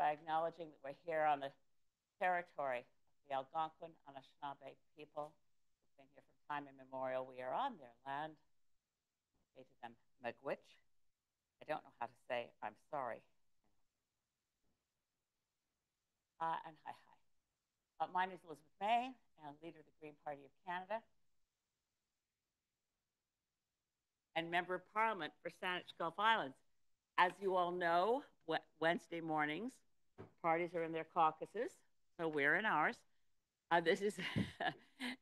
by acknowledging that we're here on the territory of the Algonquin Anishinaabe people who've been here from time immemorial. We are on their land. Say to them, Miigwech. I don't know how to say I'm sorry. And hi, hi. My name is Elizabeth May, and I'm leader of the Green Party of Canada and member of Parliament for Saanich Gulf Islands. As you all know, Wednesday mornings, parties are in their caucuses, so we're in ours. This is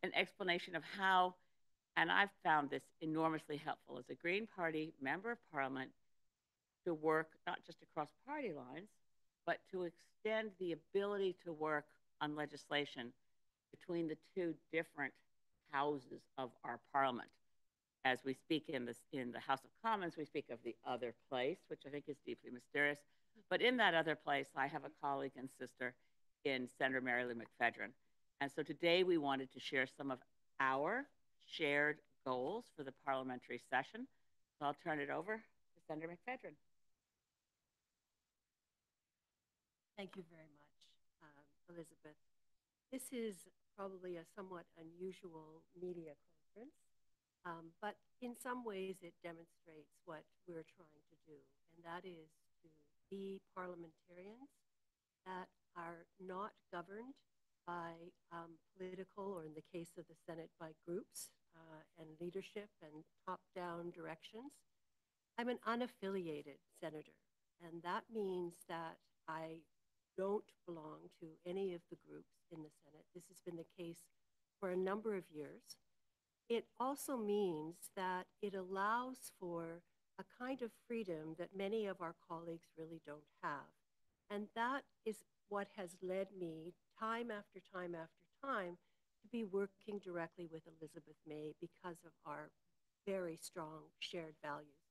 an explanation of how, and I've found this enormously helpful as a Green Party member of Parliament to work not just across party lines, but to extend the ability to work on legislation between the two different houses of our Parliament. As we speak in the House of Commons, we speak of the other place, which I think is deeply mysterious. But in that other place, I have a colleague and sister in Senator Marilou McPhedran. And so today we wanted to share some of our shared goals for the parliamentary session. So I'll turn it over to Senator McPhedran. Thank you very much, Elizabeth. This is probably a somewhat unusual media conference, but in some ways it demonstrates what we're trying to do, and that is to be parliamentarians that are not governed by political, or in the case of the Senate, by groups and leadership and top-down directions. I'm an unaffiliated senator, and that means that I don't belong to any of the groups in the Senate. This has been the case for a number of years. It also means that it allows for a kind of freedom that many of our colleagues really don't have. And that is what has led me time after time after time to be working directly with Elizabeth May because of our very strong shared values,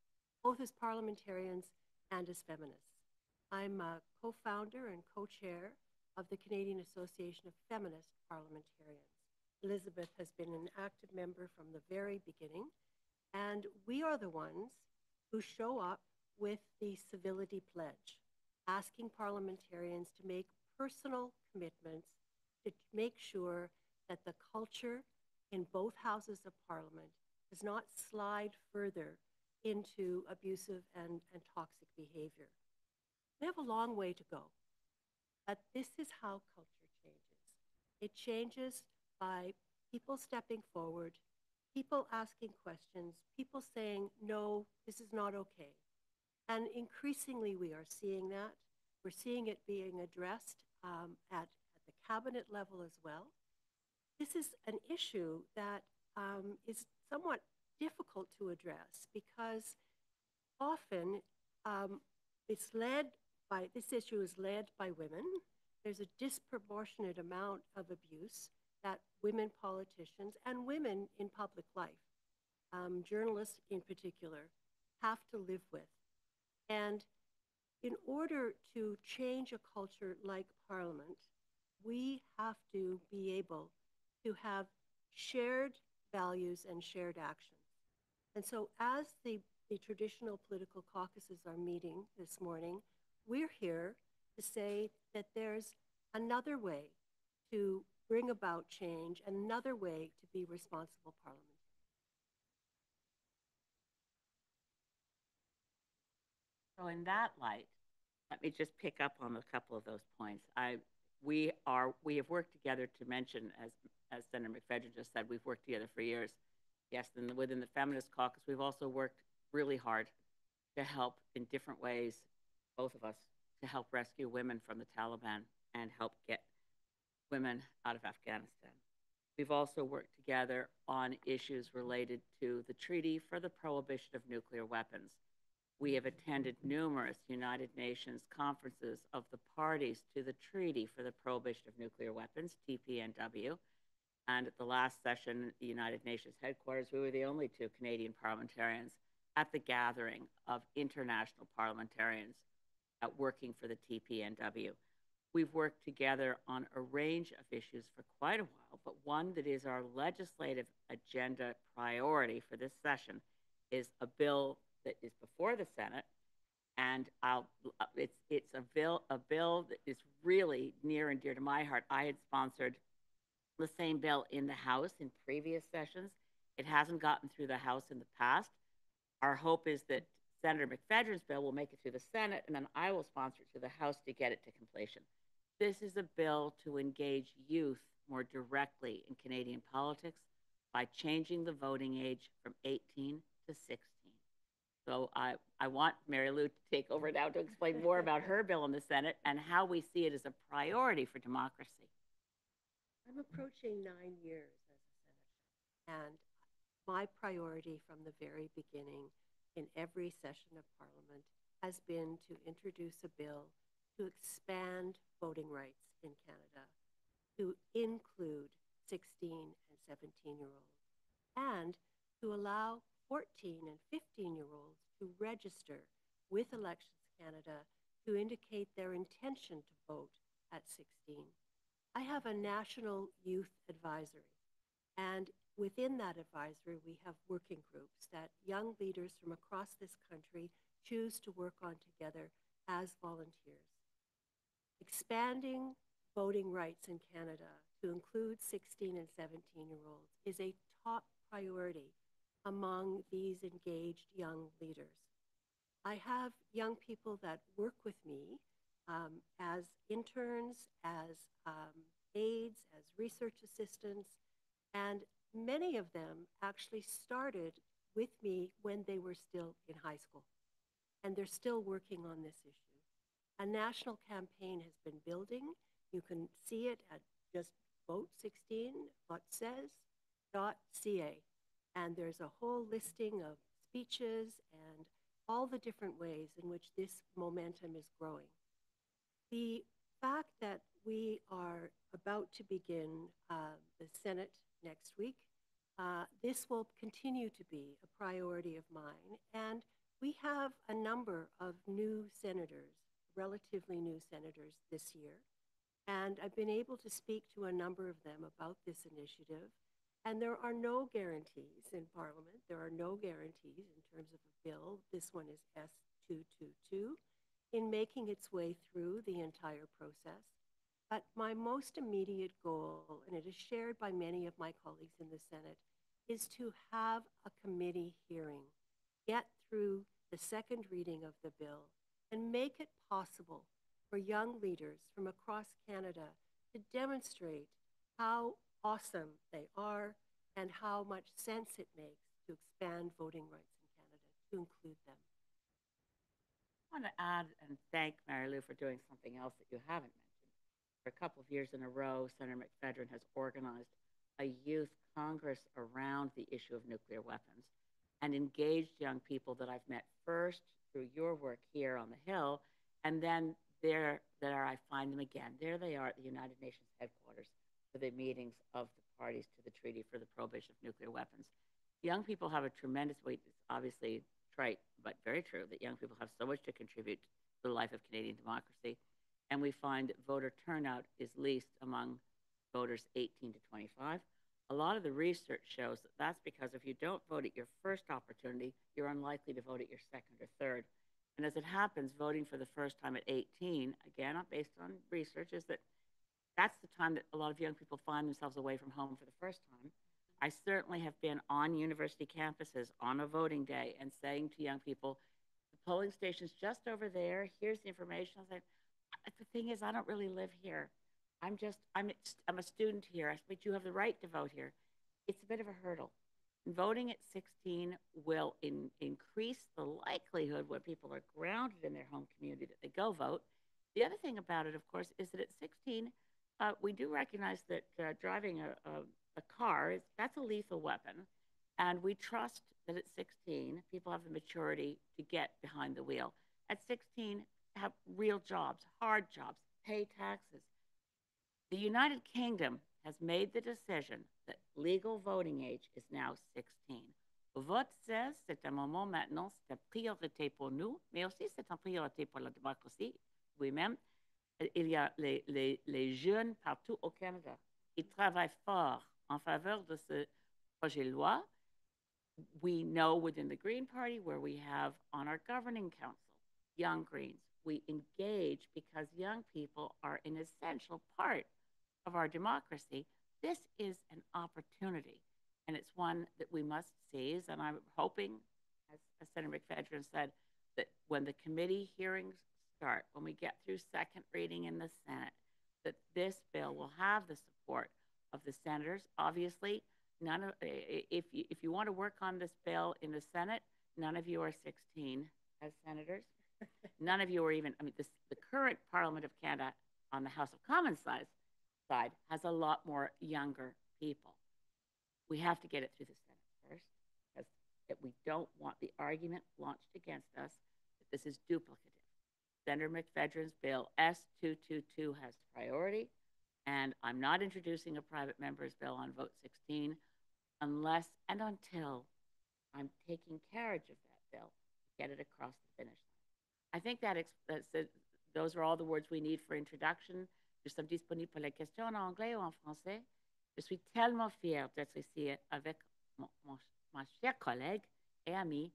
both as parliamentarians and as feminists. I'm a co-founder and co-chair of the Canadian Association of Feminist Parliamentarians. Elizabeth has been an active member from the very beginning, and we are the ones who show up with the civility pledge, asking parliamentarians to make personal commitments to make sure that the culture in both houses of parliament does not slide further into abusive and toxic behavior. We have a long way to go, but this is how culture changes. It changes by people stepping forward, people asking questions, people saying, no, this is not okay. And increasingly we are seeing that. We're seeing it being addressed at the cabinet level as well. This is an issue that is somewhat difficult to address because often this issue is led by women. There's a disproportionate amount of abuse that women politicians and women in public life, journalists in particular, have to live with. And in order to change a culture like Parliament, we have to be able to have shared values and shared actions. And so as the traditional political caucuses are meeting this morning, we're here to say that there's another way to bring about change and another way to be responsible parliamentarians. So in that light, let me just pick up on a couple of those points. We have worked together to mention, as Senator McPhedran just said, we've worked together for years. Yes, and within the Feminist Caucus, we've also worked really hard to help in different ways, both of us, to help rescue women from the Taliban and help get women out of Afghanistan. We've also worked together on issues related to the Treaty for the Prohibition of Nuclear Weapons. We have attended numerous United Nations conferences of the parties to the Treaty for the Prohibition of Nuclear Weapons, TPNW. And at the last session at the United Nations headquarters, we were the only two Canadian parliamentarians at the gathering of international parliamentarians working for the TPNW. We've worked together on a range of issues for quite a while, but one that is our legislative agenda priority for this session is a bill that is before the Senate and it's a bill that is really near and dear to my heart. I had sponsored the same bill in the House in previous sessions. It hasn't gotten through the House in the past. Our hope is that Senator McPhedran's bill will make it through the Senate, and then I will sponsor it to the House to get it to completion. This is a bill to engage youth more directly in Canadian politics by changing the voting age from 18 to 16. So I want Marilou to take over now to explain more about her bill in the Senate and how we see it as a priority for democracy. I'm approaching 9 years as a senator, and my priority from the very beginning in every session of Parliament has been to introduce a bill to expand voting rights in Canada, to include 16 and 17-year-olds, and to allow 14 and 15-year-olds to register with Elections Canada to indicate their intention to vote at 16. I have a national youth advisory, and within that advisory, we have working groups that young leaders from across this country choose to work on together as volunteers. Expanding voting rights in Canada to include 16 and 17-year-olds is a top priority among these engaged young leaders. I have young people that work with me as interns, as aides, as research assistants, and many of them actually started with me when they were still in high school, and they're still working on this issue. A national campaign has been building. You can see it at just vote16.says.ca. And there's a whole listing of speeches and all the different ways in which this momentum is growing. The fact that we are about to begin the Senate next week, this will continue to be a priority of mine. And we have a number of new senators, relatively new senators this year. And I've been able to speak to a number of them about this initiative. And there are no guarantees in Parliament. There are no guarantees in terms of a bill. This one is S222 in making its way through the entire process. But my most immediate goal, and it is shared by many of my colleagues in the Senate, is to have a committee hearing, get through the second reading of the bill, and make it possible for young leaders from across Canada to demonstrate how awesome they are and how much sense it makes to expand voting rights in Canada, to include them. I want to add and thank Marilou for doing something else that you haven't mentioned. For a couple of years in a row, Senator McPhedran has organized a youth congress around the issue of nuclear weapons and engaged young people that I've met first through your work here on the Hill, and then there I find them again. There they are at the United Nations headquarters for the meetings of the parties to the Treaty for the Prohibition of Nuclear Weapons. Young people have a tremendous weight. It's obviously trite, but very true that young people have so much to contribute to the life of Canadian democracy. And we find that voter turnout is least among voters 18 to 25. A lot of the research shows that that's because if you don't vote at your first opportunity, you're unlikely to vote at your second or third. And as it happens, voting for the first time at 18, again, based on research, is that that's the time that a lot of young people find themselves away from home for the first time. I certainly have been on university campuses on a voting day and saying to young people, the polling station's just over there. Here's the information. I was like, the thing is, I don't really live here. I'm a student here. I said, but you have the right to vote here. It's a bit of a hurdle. Voting at 16 will increase the likelihood when people are grounded in their home community that they go vote. The other thing about it, of course, is that at 16, we do recognize that driving a car that's a lethal weapon, and we trust that at 16 people have the maturity to get behind the wheel. At 16, have real jobs, hard jobs, pay taxes. The United Kingdom has made the decision that legal voting age is now 16. Vote 16, c'est un moment maintenant, c'est une priorité pour nous, mais aussi c'est une priorité pour la démocratie. Oui-même, il y a les jeunes partout au Canada. Ils travaillent fort en faveur de ce projet de loi. We know within the Green Party where we have on our governing council young Greens. We engage because young people are an essential part of our democracy. This is an opportunity, and it's one that we must seize. And I'm hoping, as Senator McPhedran said, that when the committee hearings start, when we get through second reading in the Senate, that this bill will have the support of the senators. Obviously, none of if you want to work on this bill in the Senate, none of you are 16 as senators. None of you are even. I mean, the current Parliament of Canada on the House of Commons side has a lot more younger people. We have to get it through the Senate first, because we don't want the argument launched against us that this is duplicative. Senator McPhedran's bill S222 has priority, and I'm not introducing a private member's bill on vote 16 unless and until I'm taking carriage of that bill to get it across the finish line. I think those are all the words we need for introduction. Nous sommes disponibles pour les questions en anglais ou en français. Je suis tellement fière d'être ici avec ma chère collègue et amie,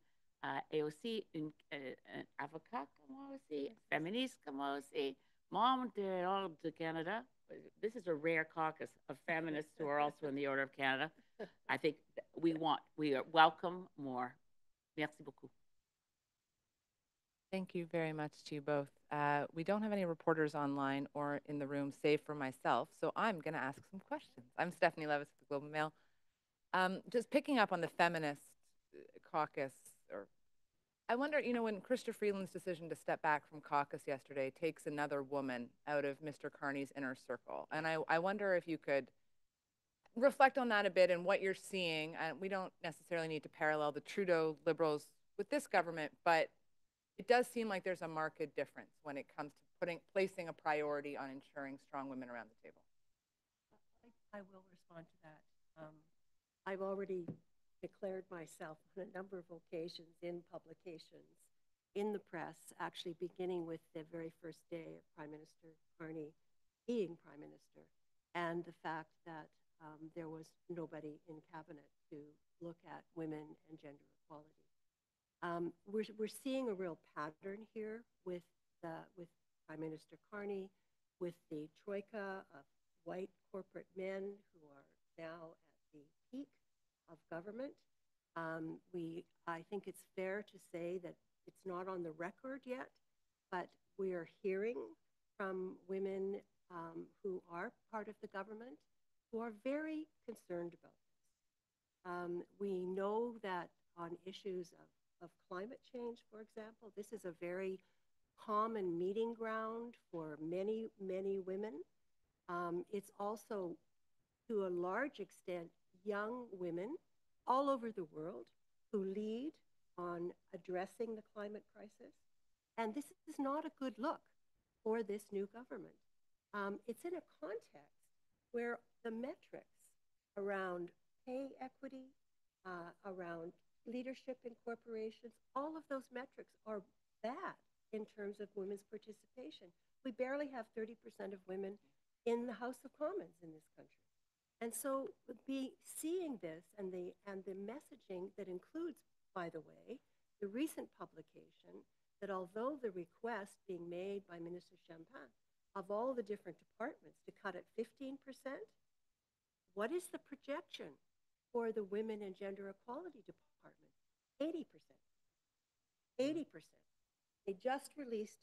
et aussi un avocat comme moi aussi, féministe comme moi aussi, membre de l'Ordre du Canada. This is a rare caucus of feminists who are also in the Order of Canada. I think we welcome more. Merci beaucoup. Thank you very much to you both. We don't have any reporters online or in the room, save for myself, so I'm going to ask some questions. I'm Stephanie Levis with the Globe and Mail. Just picking up on the feminist caucus, or I wonder, when Chrystia Freeland's decision to step back from caucus yesterday takes another woman out of Mr. Carney's inner circle, and I wonder if you could reflect on that a bit and what you're seeing. We don't necessarily need to parallel the Trudeau Liberals with this government, but it does seem like there's a marked difference when it comes to placing a priority on ensuring strong women around the table. I will respond to that. I've already declared myself on a number of occasions in publications, in the press, actually beginning with the very first day of Prime Minister Carney being Prime Minister, and the fact that there was nobody in cabinet to look at women and gender equality. We're seeing a real pattern here with Prime Minister Carney, with the troika of white corporate men who are now at the peak of government. I think it's fair to say that it's not on the record yet, but we are hearing from women who are part of the government who are very concerned about this. We know that on issues of climate change, for example, this is a very common meeting ground for many, many women. It's also, to a large extent, young women all over the world who lead on addressing the climate crisis. And this is not a good look for this new government. It's in a context where the metrics around pay equity, around leadership in corporations, all of those metrics are bad in terms of women's participation. We barely have 30% of women in the House of Commons in this country. And so seeing this and the messaging that includes, by the way, the recent publication that although the request being made by Minister Champagne of all the different departments to cut it 15%, what is the projection for the Women and Gender Equality Department? 80%. 80%. They just released,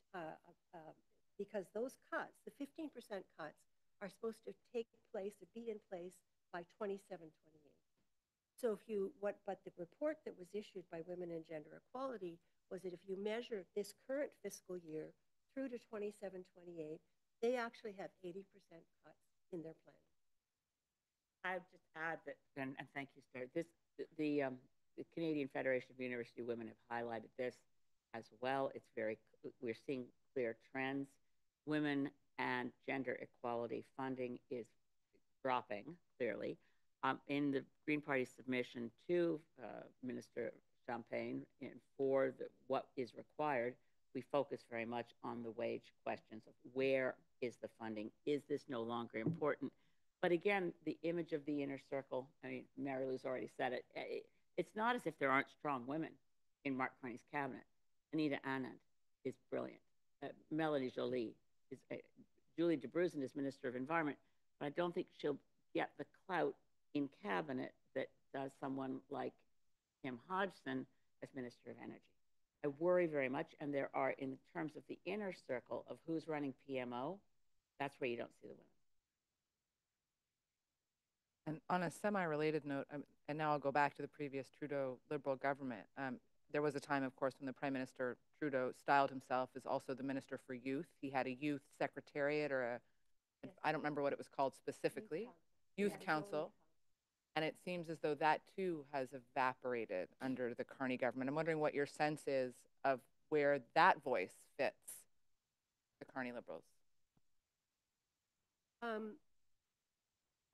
because those cuts, the 15% cuts, are supposed to be in place by 27-28. So but the report that was issued by Women and Gender Equality was that if you measure this current fiscal year through to 27-28, they actually have 80% cuts in their plan. I would just add that, and thank you, Sarah. The Canadian Federation of University Women have highlighted this as well. We're seeing clear trends. Women and gender equality funding is dropping clearly. In the Green Party submission to Minister Champagne for what is required, we focus very much on the wage questions of where is the funding? Is this no longer important? But again, the image of the inner circle, I mean, Marilou's already said it. It's not as if there aren't strong women in Mark Carney's cabinet. Anita Anand is brilliant. Melanie Jolie is Julie DeBruzen is Minister of Environment, but I don't think she'll get the clout in cabinet that does someone like Kim Hodgson as Minister of Energy. I worry very much, and there are, in terms of the inner circle of who's running PMO, that's where you don't see the women. And on a semi-related note, and now I'll go back to the previous Trudeau Liberal government. There was a time, of course, when the Prime Minister Trudeau styled himself as also the Minister for Youth. He had a youth secretariat or I don't remember what it was called specifically, Youth Council. And it seems as though that too has evaporated under the Carney government. I'm wondering what your sense is of where that voice fits the Carney Liberals.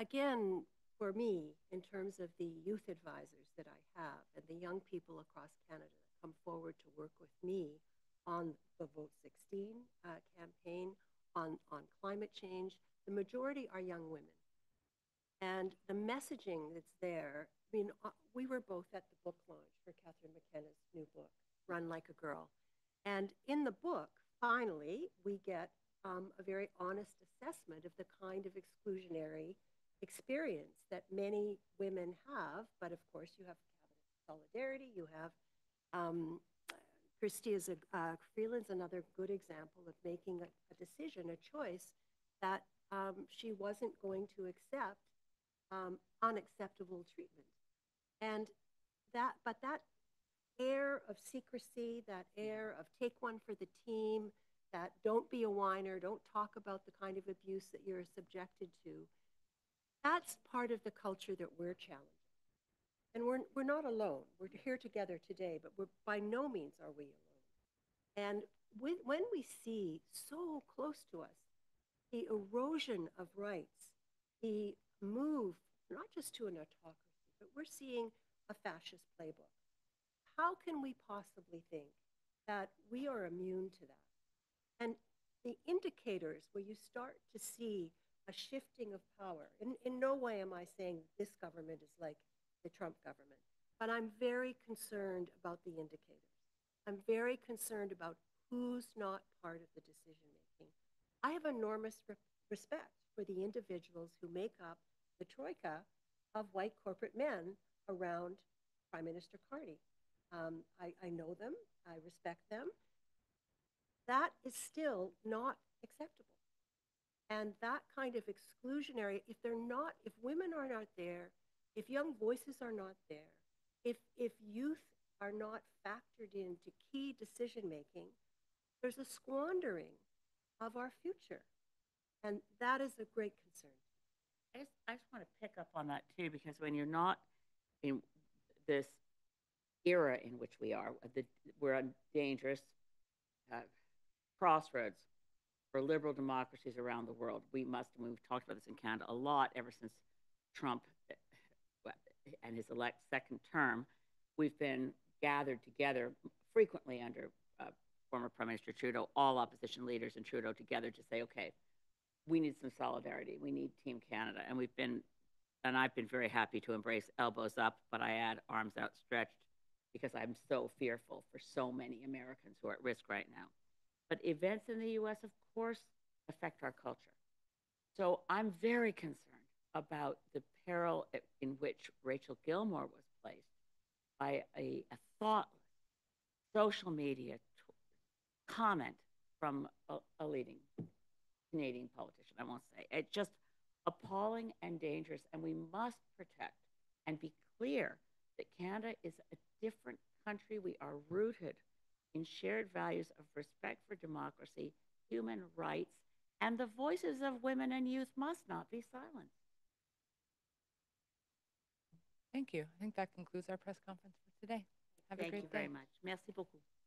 Again, for me, in terms of the youth advisors that I have and the young people across Canada that come forward to work with me on the Vote 16 campaign, on climate change, the majority are young women. And the messaging that's there, I mean, we were both at the book launch for Catherine McKenna's new book, Run Like a Girl. And in the book, finally, we get a very honest assessment of the kind of exclusionary experience that many women have. But of course, you have cabinet solidarity, you have Christy Freeland's another good example of making a decision, a choice that she wasn't going to accept unacceptable treatment. And that air of secrecy, that air of take one for the team, that don't be a whiner, don't talk about the kind of abuse that you're subjected to, that's part of the culture that we're challenging. And we're not alone. We're here together today, but by no means are we alone. And when we see so close to us the erosion of rights, the move not just to an autocracy, but we're seeing a fascist playbook. How can we possibly think that we are immune to that? And the indicators where you start to see a shifting of power, in no way am I saying this government is like the Trump government, but I'm very concerned about the indicators. I'm very concerned about who's not part of the decision making. I have enormous respect for the individuals who make up the troika of white corporate men around Prime Minister Carney. I know them, I respect them. That is still not acceptable. And that kind of exclusionary, if women are not there, if young voices are not there, if youth are not factored into key decision making, there's a squandering of our future. And that is a great concern. I just want to pick up on that too, because when you're not in this era in which we are, we're on dangerous crossroads for liberal democracies around the world. We've talked about this in Canada a lot ever since Trump and his second term. We've been gathered together frequently under former Prime Minister Trudeau, all opposition leaders and Trudeau together to say, okay, we need some solidarity. We need Team Canada. And I've been very happy to embrace elbows up, but I add arms outstretched because I'm so fearful for so many Americans who are at risk right now. But events in the U.S., of course, affect our culture. So I'm very concerned about the peril in which Rachel Gilmore was placed by a thoughtless social media comment from a leading Canadian politician, I won't say. It's just appalling and dangerous, and we must protect and be clear that Canada is a different country. We are rooted in shared values of respect for democracy, human rights, and the voices of women and youth must not be silenced. Thank you. I think that concludes our press conference for today. Have a great day. Thank you very much. Merci beaucoup.